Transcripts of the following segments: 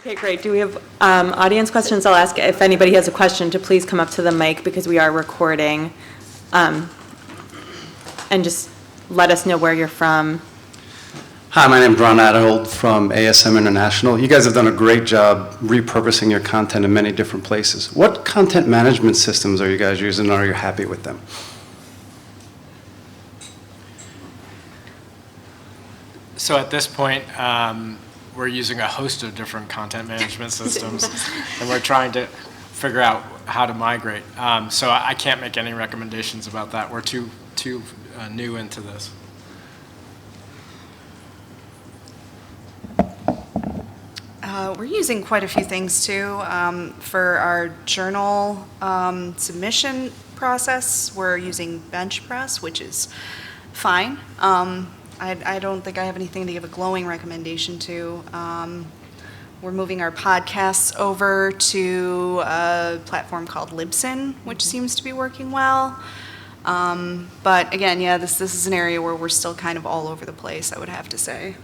Okay, great. Do we have audience questions? I'll ask if anybody has a question to please come up to the mic because we are recording. And just let us know where you're from. Hi, my name is Ron Adhold from ASM International. You guys have done a great job repurposing your content in many different places. What content management systems are you guys using, and are you happy with them? So at this point, we're using a host of different content management systems, and we're trying to figure out how to migrate. So I can't make any recommendations about that. We're too new into this. We're using quite a few things too. For our journal submission process, we're using BenchPress, which is fine. I don't think I have anything to give a glowing recommendation to. We're moving our podcasts over to a platform called Libsyn, which seems to be working well. But again, yeah, this is an area where we're still kind of all over the place, I would have to say.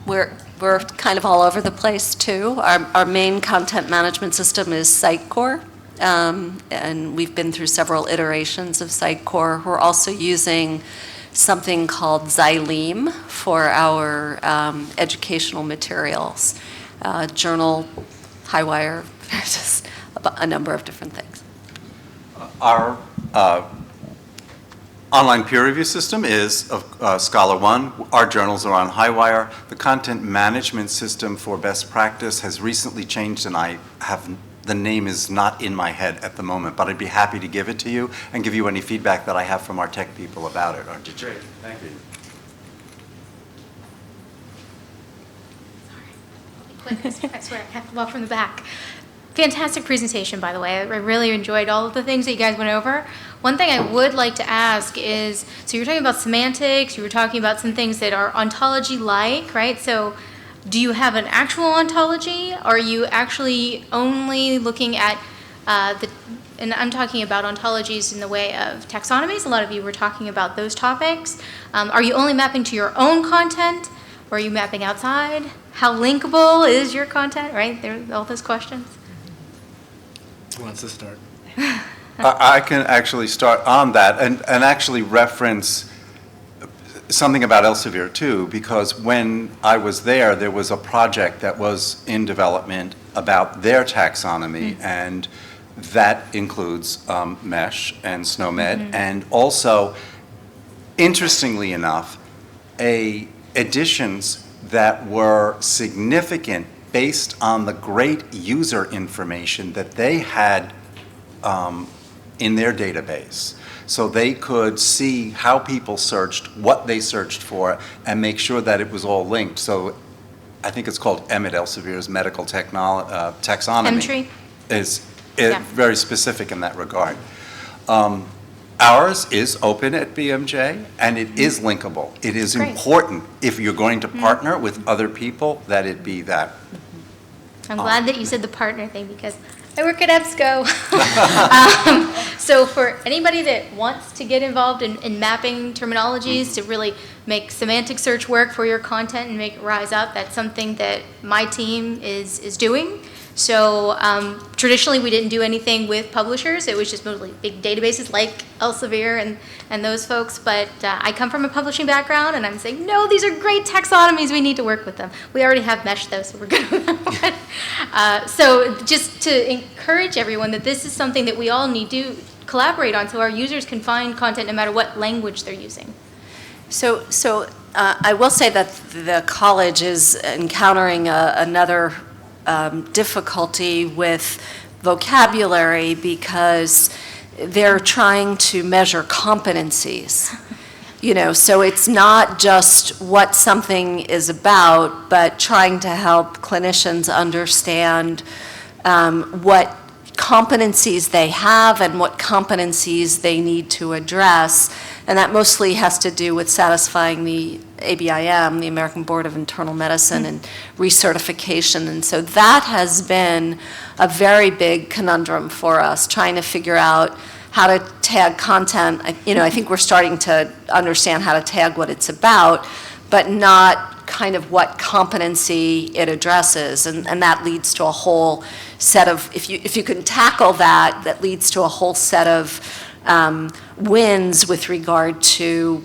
We're kind of all over the place too. Our main content management system is Sitecore, and we've been through several iterations of Sitecore. We're also using something called Xyleme for our educational materials, journal, Highwire, just a number of different things. Our online peer review system is Scholar One. Our journals are on Highwire. The content management system for best practice has recently changed, and the name is not in my head at the moment, but I'd be happy to give it to you and give you any feedback that I have from our tech people about it. Great, thank you. Quick, I swear, I have to walk from the back. Fantastic presentation, by the way. I really enjoyed all of the things that you guys went over. One thing I would like to ask is, so you're talking about semantics, you were talking about some things that are ontology-like, right? So do you have an actual ontology? Are you actually only looking at and I'm talking about ontologies in the way of taxonomies. A lot of you were talking about those topics. Are you only mapping to your own content, or are you mapping outside? How linkable is your content, right? There are all those questions. Who wants to start? I can actually start on that and actually reference something about Elsevier too, because when I was there was a project that was in development about their taxonomy, and that includes MESH and SNOMED, and also, interestingly enough, additions that were significant based on the great user information that they had in their database. So they could see how people searched, what they searched for, and make sure that it was all linked. So I think it's called Emmett Elsevier's medical taxonomy. Is very specific in that regard. Ours is open at BMJ, and it is linkable. It is important, if you're going to partner with other people, that it be that. I'm glad that you said the partner thing, because I work at EBSCO. So for anybody that wants to get involved in mapping terminologies to really make semantic search work for your content and make it rise up, that's something that my team is doing. So traditionally we didn't do anything with publishers. It was just mostly big databases like Elsevier and those folks. But I come from a publishing background, and I'm saying, no, these are great taxonomies. We need to work with them. We already have MESH though, so we're good with that. So just to encourage everyone that this is something that we all need to collaborate on so our users can find content no matter what language they're using. So I will say that the college is encountering another difficulty with vocabulary, because they're trying to measure competencies. So it's not just what something is about, but trying to help clinicians understand what competencies they have and what competencies they need to address. And that mostly has to do with satisfying the ABIM, the American Board of Internal Medicine, and recertification. And so that has been a very big conundrum for us, trying to figure out how to tag content. I think we're starting to understand how to tag what it's about, but not kind of what competency it addresses. And that leads to a whole set of, if you can tackle that, that leads to a whole set of wins with regard to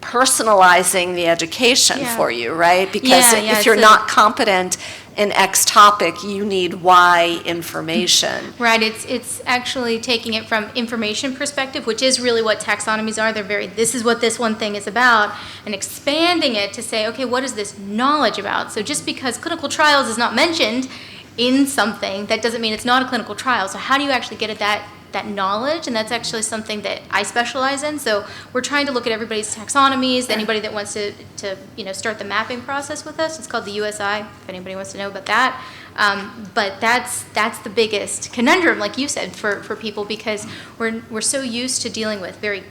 personalizing the education Yeah. for you, right? Because Yeah, if you're it's not competent in X topic, you need Y information. Right, it's actually taking it from information perspective, which is really what taxonomies are. They're very, this is what this one thing is about, and expanding it to say, okay, what is this knowledge about? So just because clinical trials is not mentioned in something, that doesn't mean it's not a clinical trial. So how do you actually get at that knowledge? And that's actually something that I specialize in. So we're trying to look at everybody's taxonomies, anybody that wants to start the mapping process with us. It's called the USI, if anybody wants to know about that. But that's the biggest conundrum, like you said, for people, because we're so used to dealing with very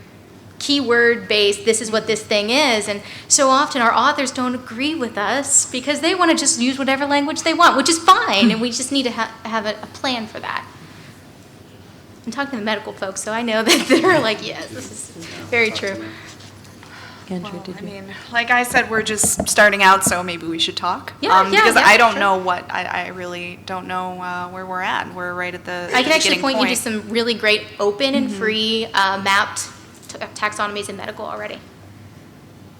keyword-based, this is what this thing is, and so often our authors don't agree with us because they want to just use whatever language they want, which is fine, and we just need to have a plan for that. I'm talking to the medical folks, so I know that they're like, yes, this is very true. Andrew, Well, did I you? mean, like I said, we're just starting out, so maybe we should talk. Because yeah, I don't sure. know I really don't know where we're at. We're right at the I can actually beginning point you to some really great open and free mapped taxonomies in medical already.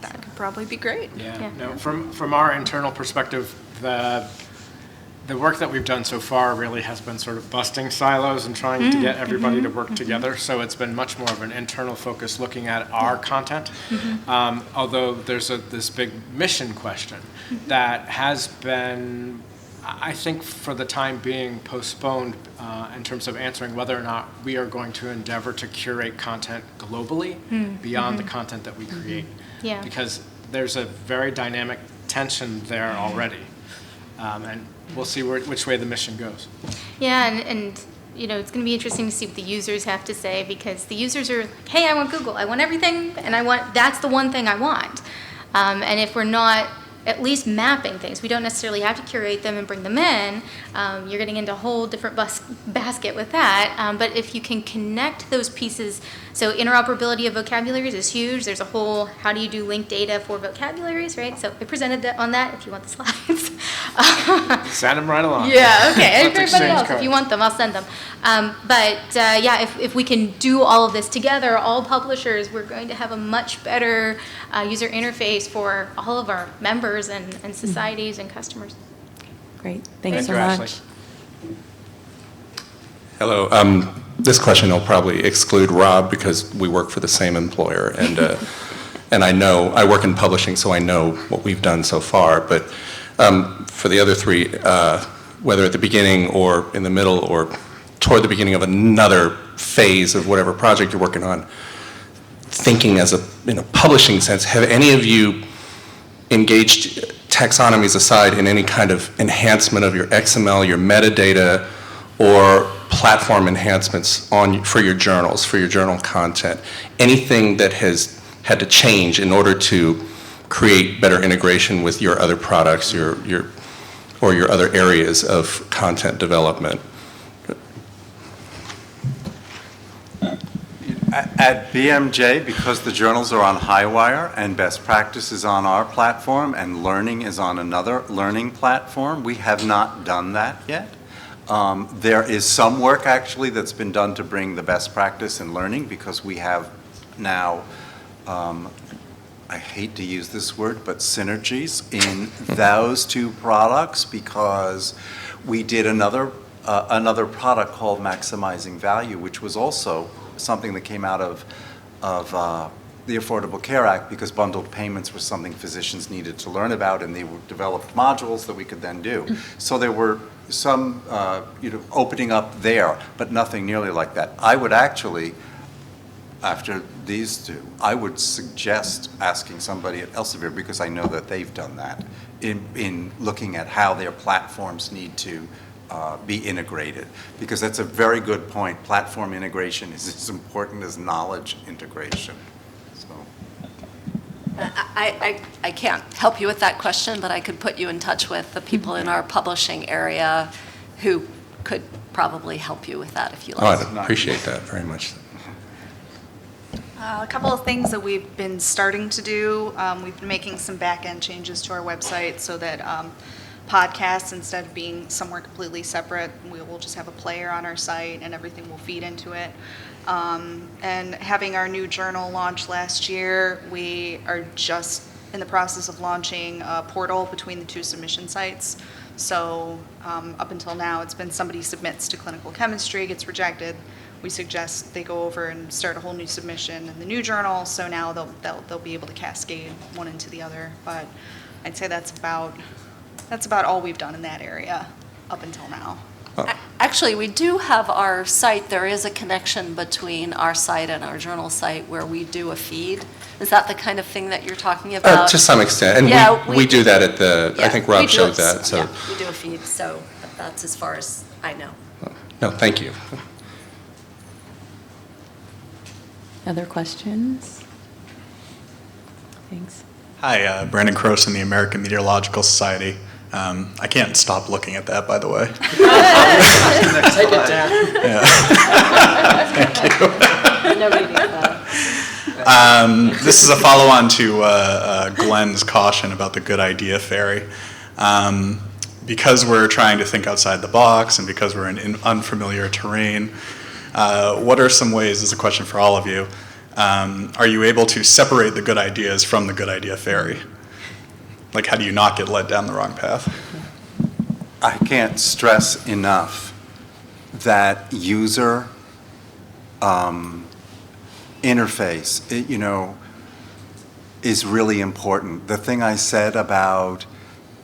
That could probably be great. Yeah. No, from our internal perspective, the work that we've done so far really has been sort of busting silos and trying to get everybody to work together. So it's been much more of an internal focus looking at our content. Although there's this big mission question that has been, I think, for the time being postponed in terms of answering whether or not we are going to endeavor to curate content globally beyond the content that we create. Yeah. Because there's a very dynamic tension there already. And we'll see which way the mission goes. Yeah, and it's going to be interesting to see what the users have to say, because the users are like, hey, I want Google, I want everything, and that's the one thing I want. And if we're not at least mapping things, we don't necessarily have to curate them and bring them in. You're getting into a whole different basket with that. But if you can connect those pieces, so interoperability of vocabularies is huge. There's a whole, how do you do linked data for vocabularies, right? So I presented on that if you want the slides. Send them right along. Yeah, okay. And Let's everybody exchange else, if cards. you want them, I'll send them. If we can do all of this together, all publishers, we're going to have a much better user interface for all of our members and societies and customers. Great, thanks Thank so you, much. Ashley. Hello. This question will probably exclude Rob because we work for the same employer, and I know, I work in publishing, so I know what we've done so far. But for the other three, whether at the beginning or in the middle or toward the beginning of another phase of whatever project you're working on, thinking in a publishing sense, have any of you engaged, taxonomies aside, in any kind of enhancement of your XML, your metadata, or platform enhancements for your journals, for your journal content? Anything that has had to change in order to create better integration with your other products, or your other areas of content development? At BMJ, because the journals are on Highwire and best practice is on our platform and learning is on another learning platform, we have not done that yet. There is some work actually that's been done to bring the best practice in learning, because we have now, I hate to use this word, but synergies in those two products, because we did another product called Maximizing Value, which was also something that came out of the Affordable Care Act, because bundled payments were something physicians needed to learn about, and they developed modules that we could then do. So there were some opening up there, but nothing nearly like that. I would actually, after these two, I would suggest asking somebody at Elsevier, because I know that they've done that, in looking at how their platforms need to be integrated, because that's a very good point. Platform integration is as important as knowledge integration. So, I can't help you with that question, but I could put you in touch with the people in our publishing area who could probably help you with that if you Oh, like. I'd appreciate that very much. A couple of things that we've been starting to do. We've been making some back-end changes to our website so that podcasts, instead of being somewhere completely separate, we will just have a player on our site and everything will feed into it. And having our new journal launch last year, we are just in the process of launching a portal between the two submission sites. So up until now, it's been somebody submits to clinical chemistry, gets rejected. We suggest they go over and start a whole new submission in the new journal. So now they'll be able to cascade one into the other. But I'd say that's about all we've done in that area up until now. Actually, we do have our site, there is a connection between our site and our journal site where we do a feed. Is that the kind of thing that you're talking about? To some extent, and Yeah, we do that at the, I Yeah, think we Rob do showed it- that, so. Yeah, we do a feed, so that's as far as I know. No, thank you. Other questions? Thanks. Hi, Brandon Cross in the American Meteorological Society. I can't stop looking at that, by the way. Take it down. Nobody needs that. This is a follow-on to Glenn's caution about the good idea fairy. Because we're trying to think outside the box and because we're in unfamiliar terrain, what are some ways, this is a question for all of you, are you able to separate the good ideas from the good idea fairy? Like, how do you not get led down the wrong path? I can't stress enough that user interface, is really important. The thing I said about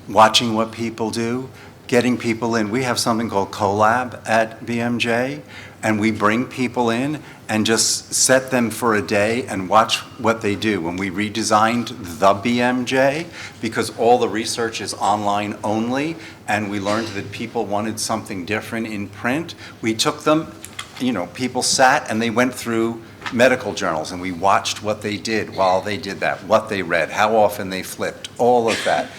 watching what people do, getting people in. We have something called Collab at BMJ, and we bring people in and just set them for a day and watch what they do. When we redesigned the BMJ, because all the research is online only, and we learned that people wanted something different in print, we took them, people sat and they went through medical journals, and we watched what they did while they did that, what they read, how often they flipped, all of that.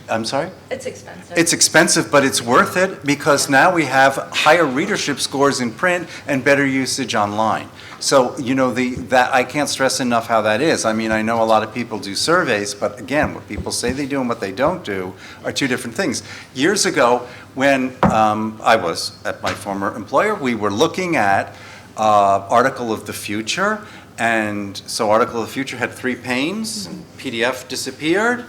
I'm sorry? It's expensive. It's expensive, but it's worth it because now we have higher readership scores in print and better usage online. So, that I can't stress enough how that is. I mean, I know a lot of people do surveys, but again, what people say they do and what they don't do are two different things. Years ago, when I was at my former employer, we were looking at Article of the Future, and so Article of the Future had 3 panes, and PDF disappeared.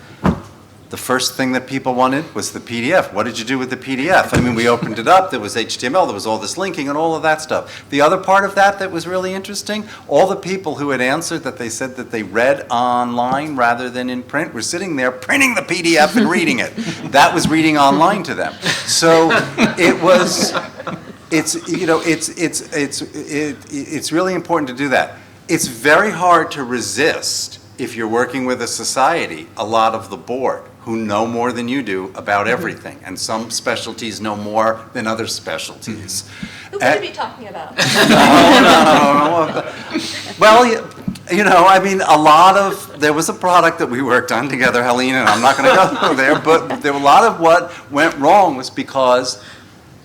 The first thing that people wanted was the PDF. What did you do with the PDF? I mean, we opened it up, there was HTML, there was all this linking and all of that stuff. The other part of that was really interesting, all the people who had answered that they said that they read online rather than in print were sitting there printing the PDF and reading it. That was reading online to them. So it's really important to do that. It's very hard to resist, if you're working with a society, a lot of the board who know more than you do about everything, and some specialties know more than other specialties. Who would you be talking about? No. Well, there was a product that we worked on together, Helene, and I'm not going to go there, but a lot of what went wrong was because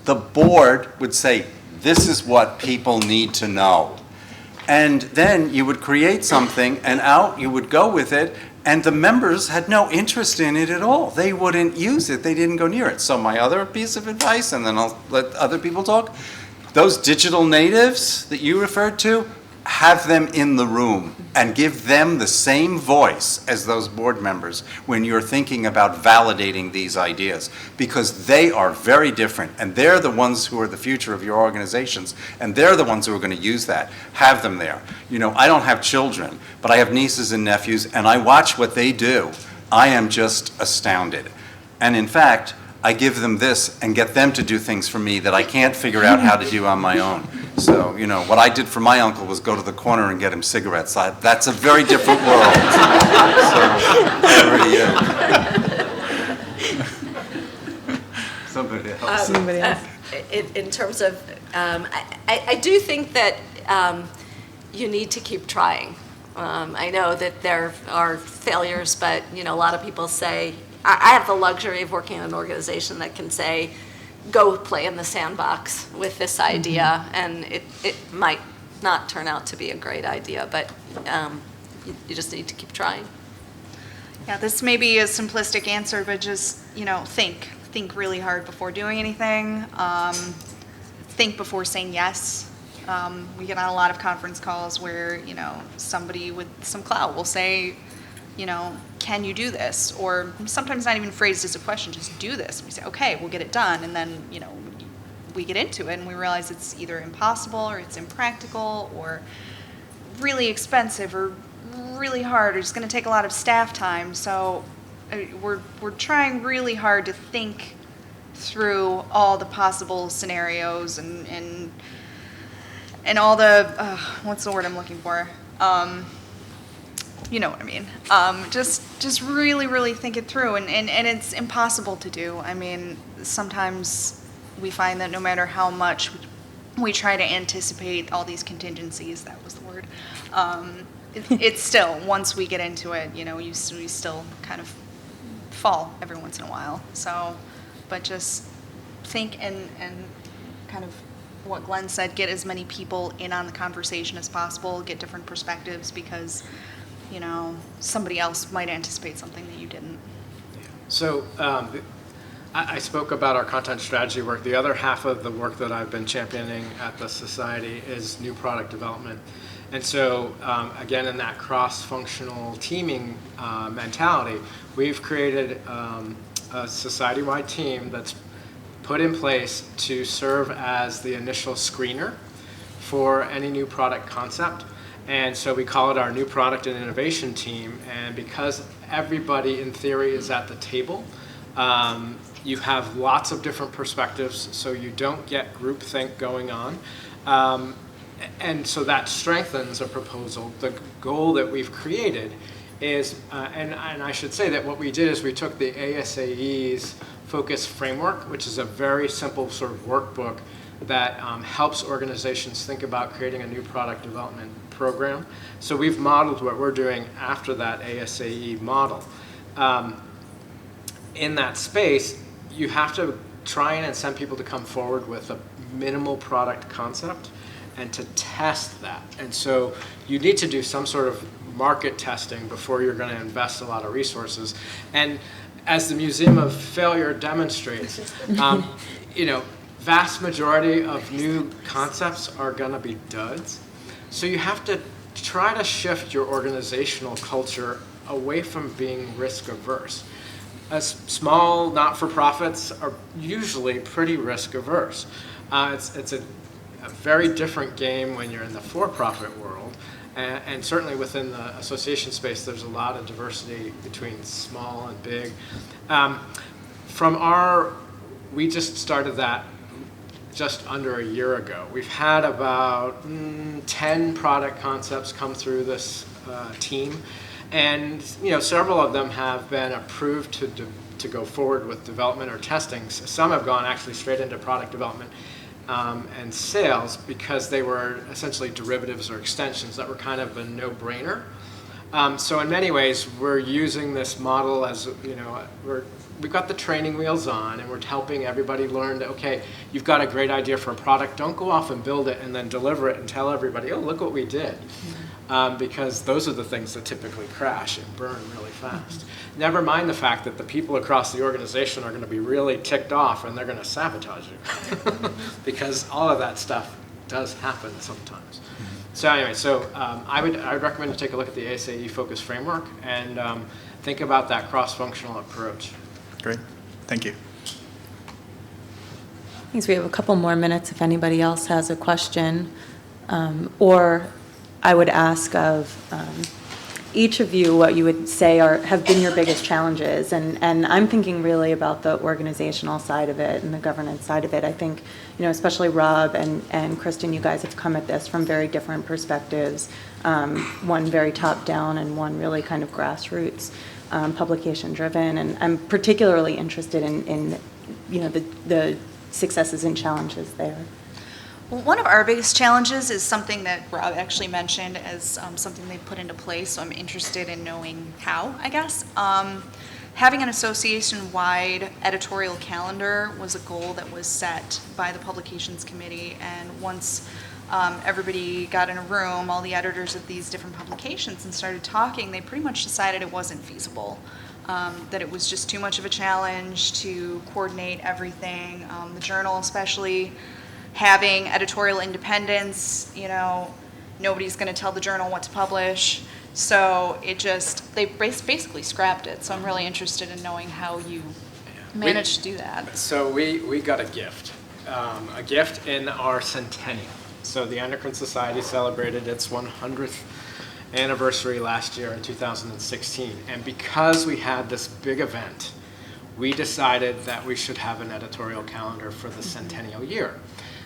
the board would say, this is what people need to know. And then you would create something, and out you would go with it, and the members had no interest in it at all. They wouldn't use it. They didn't go near it. So my other piece of advice, and then I'll let other people talk, those digital natives that you referred to, have them in the room and give them the same voice as those board members when you're thinking about validating these ideas, because they are very different, and they're the ones who are the future of your organizations, and they're the ones who are going to use that. Have them there. I don't have children, but I have nieces and nephews, and I watch what they do. I am just astounded. And in fact, I give them this and get them to do things for me that I can't figure out how to do on my own. So, what I did for my uncle was go to the corner and get him cigarettes. That's a very different world. So, over to you. Somebody else. Somebody else. In terms of, I do think that you need to keep trying. I know that there are failures, but, a lot of people say, I have the luxury of working in an organization that can say, go play in the sandbox with this idea, and it might not turn out to be a great idea, but you just need to keep trying. Yeah, this may be a simplistic answer, but just, think really hard before doing anything. Think before saying yes. We get on a lot of conference calls where, somebody with some clout will say, can you do this? Or sometimes not even phrased as a question, just do this. We say, okay, we'll get it done. And then, we get into it and we realize it's either impossible or it's impractical or really expensive or really hard or it's going to take a lot of staff time. So we're trying really hard to think through all the possible scenarios and all the, what's the word I'm looking for? You know what I mean. Just really, really think it through. And it's impossible to do. I mean, sometimes we find that no matter how much we try to anticipate all these contingencies, that was the word, it's still, once we get into it, we still kind of fall every once in a while. So, but just think and kind of what Glenn said, get as many people in on the conversation as possible, get different perspectives because, somebody else might anticipate something that you didn't. So I spoke about our content strategy work. The other half of the work that I've been championing at the Society is new product development. And so, again, in that cross-functional teaming mentality, we've created a society-wide team that's put in place to serve as the initial screener for any new product concept. And so we call it our new product and innovation team. And because everybody in theory is at the table, you have lots of different perspectives, so you don't get groupthink going on. And so that strengthens a proposal. The goal that we've created is, and I should say that what we did is we took the ASAE's focus framework, which is a very simple sort of workbook that helps organizations think about creating a new product development program. So we've modeled what we're doing after that ASAE model. In that space, you have to try and incent people to come forward with a minimal product concept and to test that. And so you need to do some sort of market testing before you're going to invest a lot of resources. And as the Museum of Failure demonstrates, vast majority of new concepts are going to be duds. So you have to try to shift your organizational culture away from being risk averse. Small not-for-profits are usually pretty risk averse. It's a very different game when you're in the for-profit world, and certainly within the association space, there's a lot of diversity between small and big. We just started that just under a year ago. We've had about 10 product concepts come through this team. And several of them have been approved to go forward with development or testing. Some have gone actually straight into product development and sales because they were essentially derivatives or extensions that were kind of a no-brainer. So in many ways, we're using this model as we've got the training wheels on, and we're helping everybody learn that, okay, you've got a great idea for a product. Don't go off and build it and then deliver it and tell everybody, oh, look what we did. Because those are the things that typically crash and burn really fast. Never mind the fact that the people across the organization are going to be really ticked off and they're going to sabotage you. Because all of that stuff does happen sometimes. So anyway, I would recommend to take a look at the ASAE Focus Framework and think about that cross-functional approach. Great. Thank you. Thanks. We have a couple more minutes if anybody else has a question. Or I would ask of each of you what you would say have been your biggest challenges. And I'm thinking really about the organizational side of it and the governance side of it. I think, especially Rob and Kristen, you guys have come at this from very different perspectives. One very top-down and one really kind of grassroots, publication-driven. And I'm particularly interested in the successes and challenges there. Well, one of our biggest challenges is something that Rob actually mentioned as something they put into place, so I'm interested in knowing how, I guess. Having an association-wide editorial calendar was a goal that was set by the Publications Committee, and once everybody got in a room, all the editors of these different publications, and started talking, they pretty much decided it wasn't feasible. That it was just too much of a challenge to coordinate everything. The journal especially, having editorial independence, nobody's going to tell the journal what to publish. So they basically scrapped it. So I'm really interested in knowing how you managed to do that. So we got a gift in our centennial. So the Endocrine Society celebrated its 100th anniversary last year in 2016. And because we had this big event, we decided that we should have an editorial calendar for the centennial year.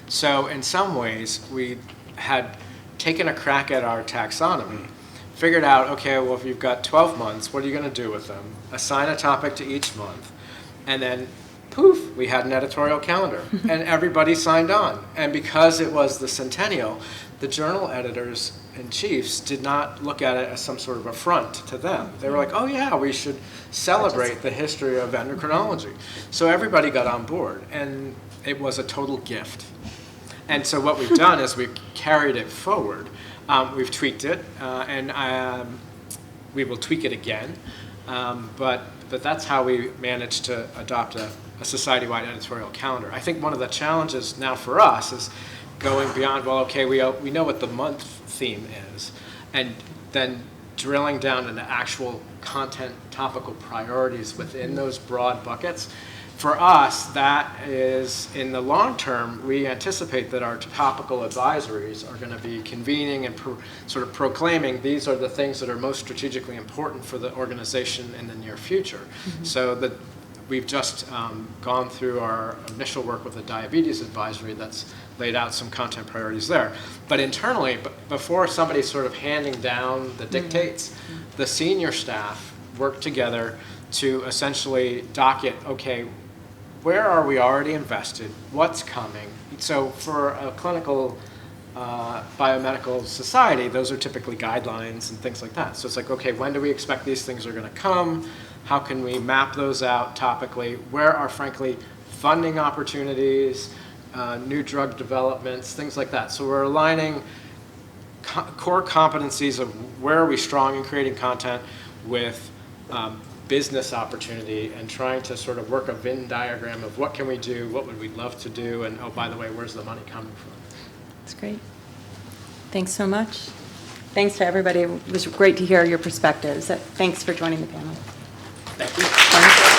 So in some ways, we had taken a crack at our taxonomy, figured out, okay, well, if you've got 12 months, what are you going to do with them? Assign a topic to each month, and then poof, we had an editorial calendar, and everybody signed on. And because it was the centennial, the journal editors and chiefs did not look at it as some sort of affront to them. They were like, oh yeah, we should celebrate the history of endocrinology. So everybody got on board, and it was a total gift. And so what we've done is we've carried it forward. We've tweaked it, and we will tweak it again. But that's how we managed to adopt a society-wide editorial calendar. I think one of the challenges now for us is going beyond, well, okay, we know what the month theme is, and then drilling down into actual content topical priorities within those broad buckets. For us, that is, in the long term, we anticipate that our topical advisories are going to be convening and sort of proclaiming these are the things that are most strategically important for the organization in the near future. Mm-hmm. So that we've just gone through our initial work with the diabetes advisory that's laid out some content priorities there. But internally, before somebody's sort of handing down the dictates, mm-hmm. the senior staff work together to essentially docket, okay, where are we already invested? What's coming? So for a clinical biomedical society, those are typically guidelines and things like that. So it's like, okay, when do we expect these things are going to come? How can we map those out topically? Where are, frankly, funding opportunities, new drug developments, things like that. So we're aligning core competencies of where are we strong in creating content with business opportunity, and trying to sort of work a Venn diagram of what can we do, what would we love to do, and oh, by the way, where's the money coming from? That's great. Thanks so much. Thanks to everybody. It was great to hear your perspectives. Thanks for joining the panel. Thank you.